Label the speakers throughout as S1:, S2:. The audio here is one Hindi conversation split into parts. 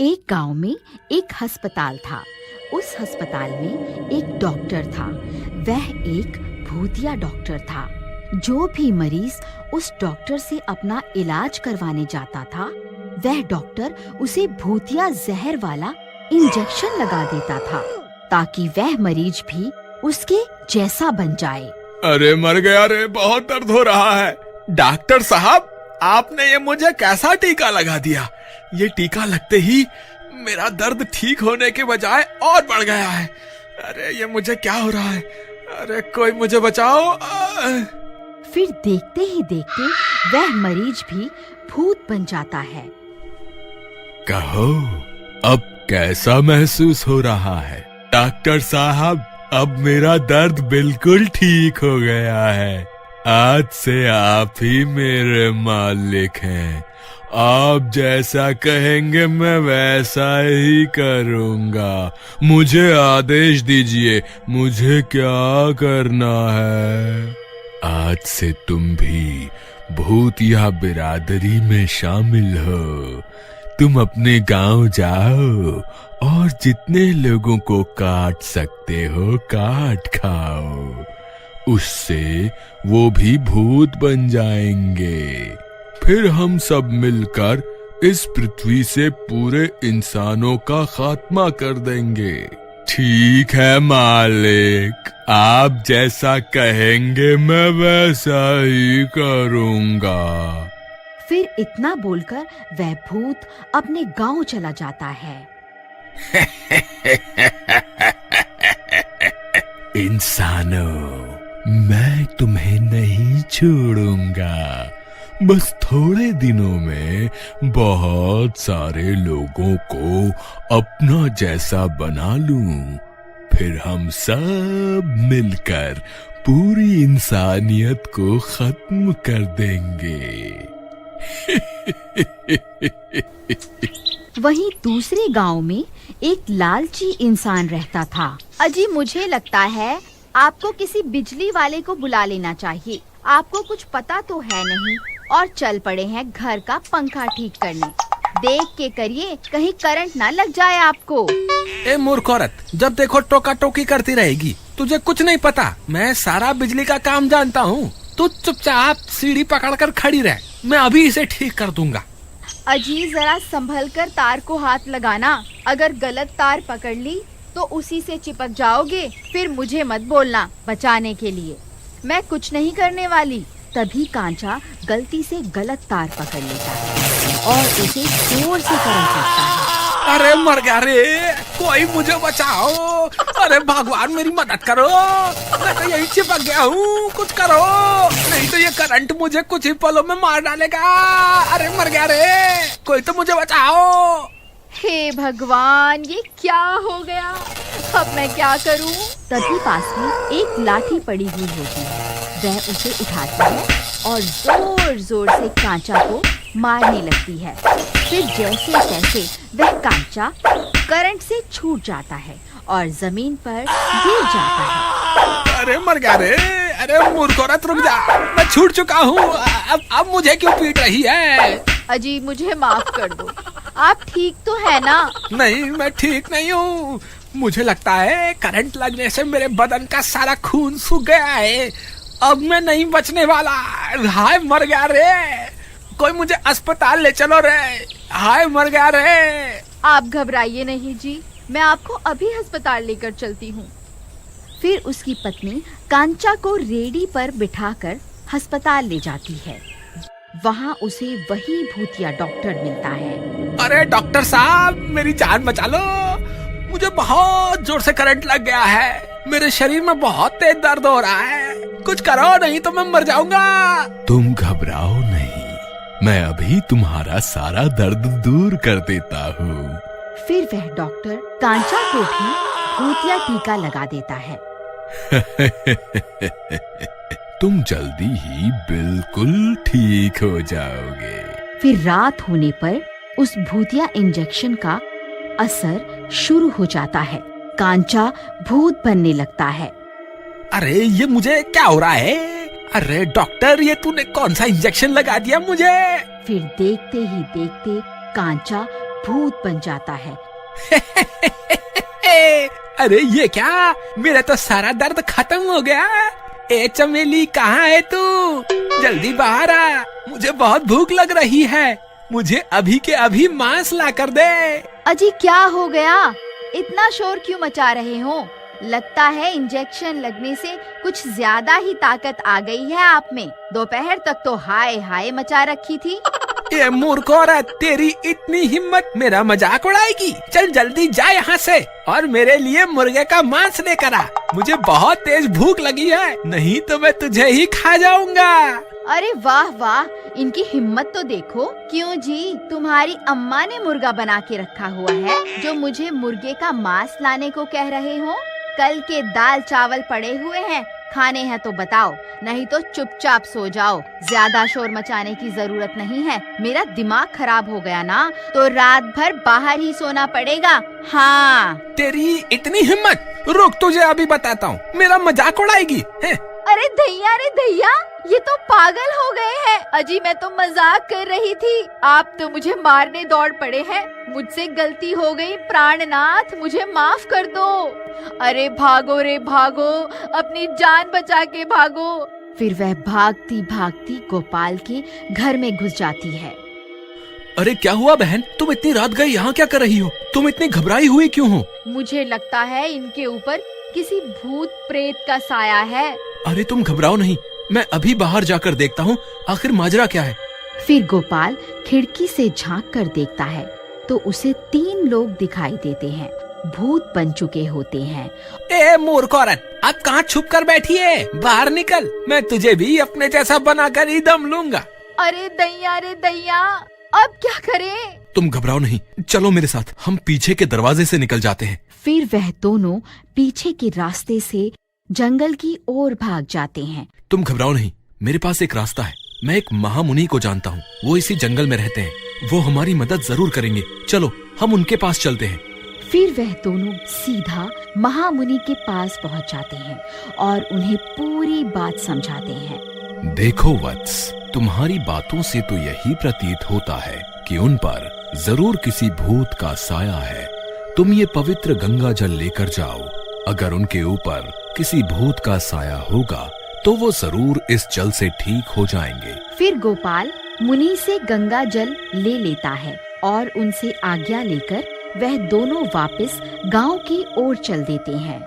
S1: एक गांव में एक अस्पताल था। उस अस्पताल में एक डॉक्टर था। वह एक भूतिया डॉक्टर था। जो भी मरीज उस डॉक्टर से अपना इलाज करवाने जाता था, वह डॉक्टर उसे भूतिया जहर वाला इंजेक्शन लगा देता था, ताकि वह मरीज भी उसके जैसा बन जाए।
S2: अरे मर गया रे, बहुत दर्द हो रहा है। डॉक्टर साहब, आपने ये मुझे कैसा टीका लगा दिया? ये टीका लगते ही मेरा दर्द ठीक होने के बजाय और बढ़ गया है। अरे ये मुझे क्या हो रहा है? अरे कोई मुझे बचाओ।
S1: फिर देखते ही देखते वह मरीज भी भूत बन जाता है।
S2: कहो, अब कैसा महसूस हो रहा है? डॉक्टर साहब, अब मेरा दर्द बिल्कुल ठीक हो गया है। आज से आप ही मेरे मालिक हैं। आप जैसा कहेंगे मैं वैसा ही करूंगा। मुझे आदेश दीजिए, मुझे क्या करना है? आज से तुम भी भूतिया बिरादरी में शामिल हो। तुम अपने गांव जाओ और जितने लोगों को काट सकते हो काट खाओ। उससे वो भी भूत बन जाएंगे। फिर हम सब मिलकर इस पृथ्वी से पूरे इंसानों का खात्मा कर देंगे। ठीक है मालिक, आप जैसा कहेंगे मैं वैसा ही करूंगा।
S1: फिर इतना बोलकर वह भूत अपने गांव चला जाता है।
S2: इंसानों, मैं तुम्हें नहीं छोड़ूंगा। बस थोड़े दिनों में बहुत सारे लोगों को अपना जैसा बना लूं। फिर हम सब मिलकर पूरी इंसानियत को खत्म कर देंगे।
S1: वहीं दूसरे गांव में एक लालची इंसान रहता था।
S3: अजी, मुझे लगता है आपको किसी बिजली वाले को बुला लेना चाहिए। आपको कुछ पता तो है नहीं और चल पड़े हैं घर का पंखा ठीक करने। देख के करिए, कहीं करंट ना लग जाए आपको।
S4: ए मूर्ख औरत, जब देखो टोका टोकी करती रहेगी। तुझे कुछ नहीं पता, मैं सारा बिजली का काम जानता हूँ। तू चुपचाप सीढ़ी पकड़कर खड़ी रह, मैं अभी इसे ठीक कर दूंगा।
S3: अजी, जरा संभल कर तार को हाथ लगाना। अगर गलत तार पकड़ ली तो उसी से चिपक जाओगे। फिर मुझे मत बोलना बचाने के लिए, मैं कुछ नहीं करने वाली।
S1: तभी कांचा गलती से गलत तार पकड़ लेता है और उसे जोर से करंट लगता है।
S4: अरे मर गया रे, कोई मुझे बचाओ। अरे भगवान, मेरी मदद करो। मैं तो यही चिपक गया हूँ, कुछ करो, नहीं तो ये करंट मुझे कुछ ही पलों में मार डालेगा। अरे मर गया रे, कोई तो मुझे बचाओ।
S3: हे भगवान, ये क्या हो गया? अब मैं क्या करूं?
S1: तभी पास में एक लाठी पड़ी हुई होती है। वह उसे उठाती है और जोर जोर से कांचा को मारने लगती है। फिर जैसे तैसे वह कांचा करंट से छूट जाता है और जमीन पर गिर जाता है।
S4: अरे मर गया रे, अरे मूर्ख औरत रुक जा, मैं छूट चुका हूँ। अब मुझे क्यों पीट रही है?
S3: अजी, मुझे माफ कर दो। आप ठीक तो है ना?
S4: नहीं, मैं ठीक नहीं हूँ। मुझे लगता है करंट लगने से मेरे बदन का सारा खून सूख गया है। अब मैं नहीं बचने वाला। हाय मर गया रे, कोई मुझे अस्पताल ले चलो रे। हाय मर गया रे।
S3: आप घबराइए नहीं जी, मैं आपको अभी अस्पताल लेकर चलती हूँ।
S1: फिर उसकी पत्नी कांचा को रेडी पर बिठाकर अस्पताल ले जाती है। वहाँ उसे वही भूतिया डॉक्टर मिलता है।
S4: अरे डॉक्टर साहब, मेरी जान बचा लो। मुझे बहुत जोर से करंट लग गया है। मेरे शरीर में बहुत तेज दर्द हो रहा है। कुछ करो, नहीं तो मैं मर जाऊंगा।
S2: तुम घबराओ नहीं, मैं अभी तुम्हारा सारा दर्द दूर कर देता हूँ।
S1: फिर वह डॉक्टर कांचा को भी भूतिया टीका लगा देता है।
S2: तुम जल्दी ही बिल्कुल ठीक हो जाओगे।
S1: फिर रात होने पर उस भूतिया इंजेक्शन का असर शुरू हो जाता है। कांचा भूत बनने लगता है।
S4: अरे ये मुझे क्या हो रहा है? अरे डॉक्टर, ये तूने कौन सा इंजेक्शन लगा दिया मुझे?
S1: फिर देखते ही देखते कांचा भूत बन जाता है।
S4: अरे ये क्या, मेरा तो सारा दर्द खत्म हो गया। ए चमेली, कहाँ है तू? जल्दी बाहर आ, मुझे बहुत भूख लग रही है। मुझे अभी के अभी मांस ला कर दे।
S3: अजी क्या हो गया? इतना शोर क्यों मचा रहे हो? लगता है इंजेक्शन लगने से कुछ ज्यादा ही ताकत आ गई है आप में। दोपहर तक तो हाय हाय मचा रखी थी।
S4: ये मूर्ख औरत, तेरी इतनी हिम्मत, मेरा मजाक उड़ाएगी? चल जल्दी जा यहाँ से और मेरे लिए मुर्गे का मांस लेकर आ। मुझे बहुत तेज भूख लगी है, नहीं तो मैं तुझे ही खा जाऊंगा।
S3: अरे वाह वाह, इनकी हिम्मत तो देखो। क्यों जी, तुम्हारी अम्मा ने मुर्गा बना के रखा हुआ है जो मुझे मुर्गे का मांस लाने को कह रहे हो? कल के दाल चावल पड़े हुए हैं, खाने हैं तो बताओ, नहीं तो चुपचाप सो जाओ। ज्यादा शोर मचाने की जरूरत नहीं है। मेरा दिमाग खराब हो गया ना तो रात भर बाहर ही सोना पड़ेगा। हाँ।
S4: तेरी इतनी हिम्मत, रुक तुझे अभी बताता हूँ। मेरा मजाक उड़ाएगी है?
S3: अरे दैया, ये तो पागल हो गए हैं। अजी मैं तो मजाक कर रही थी, आप तो मुझे मारने दौड़ पड़े हैं। मुझसे गलती हो गई प्राणनाथ, मुझे माफ कर दो। अरे भागो रे भागो, अपनी जान बचा के भागो।
S1: फिर वह भागती भागती गोपाल के घर में घुस जाती है।
S4: अरे क्या हुआ बहन, तुम इतनी रात गई यहाँ क्या कर रही हो? तुम इतनी घबराई हुई क्यों हो?
S3: मुझे लगता है इनके ऊपर किसी भूत प्रेत का साया है।
S4: अरे तुम घबराओ नहीं, मैं अभी बाहर जाकर देखता हूँ आखिर माजरा क्या है।
S1: फिर गोपाल खिड़की से झांक कर देखता है तो उसे 3 लोग दिखाई देते हैं। भूत बन चुके होते हैं।
S4: ए मूर्ख औरत, अब कहाँ छुप कर बैठी है? बाहर निकल, मैं तुझे भी अपने जैसा बनाकर ही दम लूंगा।
S3: अरे दैया, अब क्या करें?
S4: तुम घबराओ नहीं, चलो मेरे साथ, हम पीछे के दरवाजे से निकल जाते हैं।
S1: फिर वह दोनों पीछे के रास्ते से जंगल की ओर भाग जाते हैं।
S4: तुम घबराओ नहीं, मेरे पास एक रास्ता है। मैं एक महामुनि को जानता हूँ, वो इसी जंगल में रहते हैं। वो हमारी मदद जरूर करेंगे। चलो हम उनके पास चलते हैं।
S1: फिर वह दोनों सीधा महामुनि के पास पहुँच जाते हैं और उन्हें पूरी बात समझाते हैं।
S2: देखो वत्स, तुम्हारी बातों से तो यही प्रतीत होता है कि उन पर जरूर किसी भूत का साया है। तुम ये पवित्र गंगा जल लेकर जाओ। अगर उनके ऊपर किसी भूत का साया होगा तो वो जरूर इस जल से ठीक हो जाएंगे।
S1: फिर गोपाल मुनि से गंगा जल ले लेता है और उनसे आज्ञा लेकर वह दोनों वापस गांव की ओर चल देते हैं।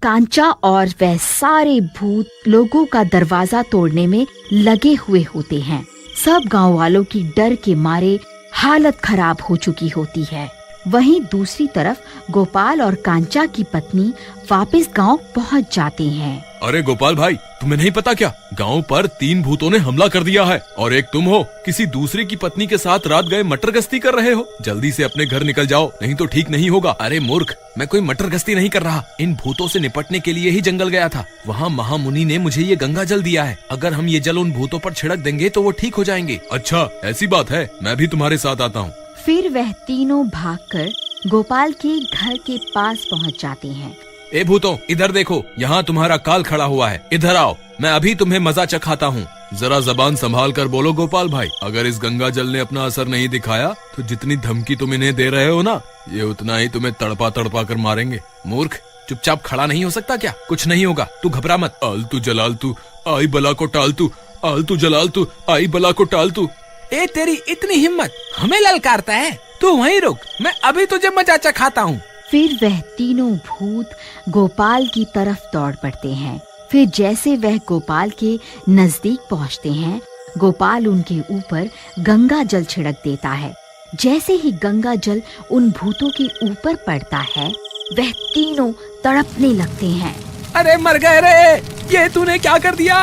S1: कांचा और वह सारे भूत लोगों का दरवाजा तोड़ने में लगे हुए होते हैं। सब गांव वालों की डर के मारे हालत खराब हो चुकी होती है। वहीं दूसरी तरफ गोपाल और कांचा की पत्नी वापस गांव पहुंच जाते हैं।
S2: अरे गोपाल भाई, तुम्हें नहीं पता क्या? गांव पर 3 भूतों ने हमला कर दिया है और एक तुम हो, किसी दूसरे की पत्नी के साथ रात गए मटर गश्ती कर रहे हो। जल्दी से अपने घर निकल जाओ, नहीं तो ठीक नहीं होगा। अरे मूर्ख, मैं कोई मटर गश्ती नहीं कर रहा। इन भूतों से निपटने के लिए ही जंगल गया था। वहाँ महामुनि ने मुझे ये गंगा जल दिया है। अगर हम ये जल उन भूतों पर छिड़क देंगे तो वो ठीक हो जाएंगे। अच्छा ऐसी बात है, मैं भी तुम्हारे साथ आता हूँ।
S1: फिर वह तीनों भागकर गोपाल के घर के पास पहुंच जाते हैं।
S2: ए भूतों, इधर देखो, यहाँ तुम्हारा काल खड़ा हुआ है। इधर आओ, मैं अभी तुम्हें मजा चखाता हूँ। जरा जबान संभाल कर बोलो गोपाल भाई। अगर इस गंगा जल ने अपना असर नहीं दिखाया तो जितनी धमकी तुम इन्हें दे रहे हो ना, ये उतना ही तुम्हें तड़पा तड़पा कर मारेंगे। मूर्ख, चुपचाप खड़ा नहीं हो सकता क्या? कुछ नहीं होगा, तू घबरा मत। आलतू जलाल तू, आई बला को टाल तू। आलतू जलाल तू, आई बला को टाल तू।
S4: ए तेरी इतनी हिम्मत, हमें ललकारता है? तू वहीं रुक, मैं अभी तुझे मजा चखाता हूँ।
S1: फिर वह तीनों भूत गोपाल की तरफ दौड़ पड़ते हैं। फिर जैसे वह गोपाल के नजदीक पहुँचते हैं, गोपाल उनके ऊपर गंगा जल छिड़क देता है। जैसे ही गंगा जल उन भूतों के ऊपर पड़ता है, वह तीनों तड़पने लगते हैं।
S4: अरे मर गए रे, ये तूने क्या कर दिया?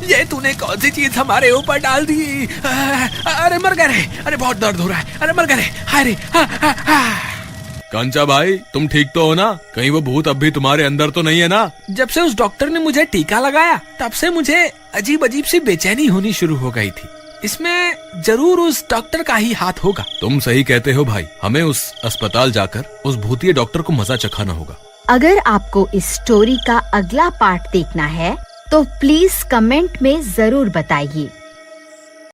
S4: ये तूने कौन सी चीज हमारे ऊपर डाल दी? अरे मर गए रे, अरे बहुत दर्द हो रहा है, अरे मर गए रे, हाय रे।
S2: कांचा भाई, तुम ठीक तो हो ना? कहीं वो भूत अब भी तुम्हारे अंदर तो नहीं है ना?
S4: जब से उस डॉक्टर ने मुझे टीका लगाया तब से मुझे अजीब अजीब सी बेचैनी होनी शुरू हो गई थी। इसमें जरूर उस डॉक्टर का ही हाथ होगा।
S2: तुम सही कहते हो भाई, हमें उस अस्पताल जाकर उस भूतिया डॉक्टर को मजा चखाना होगा।
S1: अगर आपको इस स्टोरी का अगला पार्ट देखना है तो प्लीज कमेंट में जरूर बताइए।